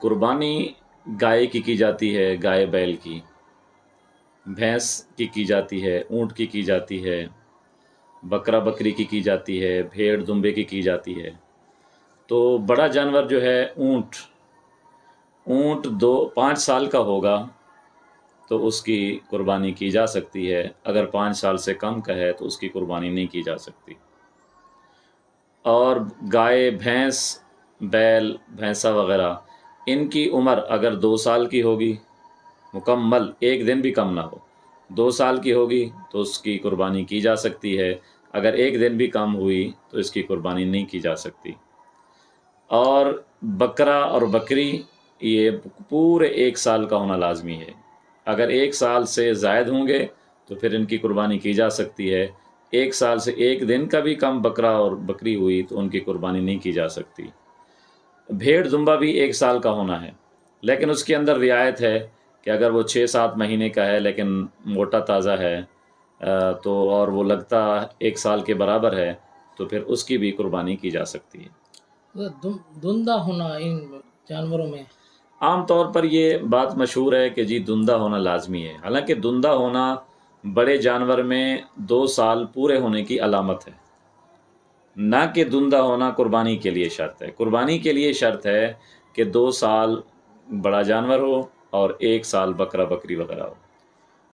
قربانی گائے کی جاتی ہے، گائے بیل کی، بھینس کی جاتی ہے، اونٹ کی جاتی ہے، بکرا بکری کی جاتی ہے، بھیڑ دمبے کی جاتی ہے۔ تو بڑا جانور جو ہے اونٹ، اونٹ 5 سال کا ہوگا تو اس کی قربانی کی جا سکتی ہے، اگر 5 سال سے کم کا ہے تو اس کی قربانی نہیں کی جا سکتی۔ اور گائے، بھینس، بیل، بھینسا وغیرہ، ان کی عمر اگر 2 سال کی ہوگی مکمل، ایک دن بھی کم نہ ہو، 2 سال کی ہوگی تو اس کی قربانی کی جا سکتی ہے، اگر ایک دن بھی کم ہوئی تو اس کی قربانی نہیں کی جا سکتی۔ اور بکرا اور بکری یہ پورے 1 سال کا ہونا لازمی ہے، اگر 1 سال سے زائد ہوں گے تو پھر ان کی قربانی کی جا سکتی ہے، 1 سال سے ایک دن کا بھی کم بکرا اور بکری ہوئی تو ان کی قربانی نہیں کی جا سکتی۔ بھیڑ دمبا بھی 1 سال کا ہونا ہے، لیکن اس کے اندر رعایت ہے کہ اگر وہ 6-7 مہینے کا ہے لیکن موٹا تازہ ہے تو اور وہ لگتا 1 سال کے برابر ہے تو پھر اس کی بھی قربانی کی جا سکتی ہے۔ دندہ ہونا ان جانوروں میں عام طور پر یہ بات مشہور ہے کہ جی دندہ ہونا لازمی ہے، حالانکہ دندہ ہونا بڑے جانور میں 2 سال پورے ہونے کی علامت ہے، نہ کہ دندہ ہونا قربانی کے لیے شرط ہے۔ قربانی کے لیے شرط ہے کہ 2 سال بڑا جانور ہو اور 1 سال بکرا بکری وغیرہ ہو۔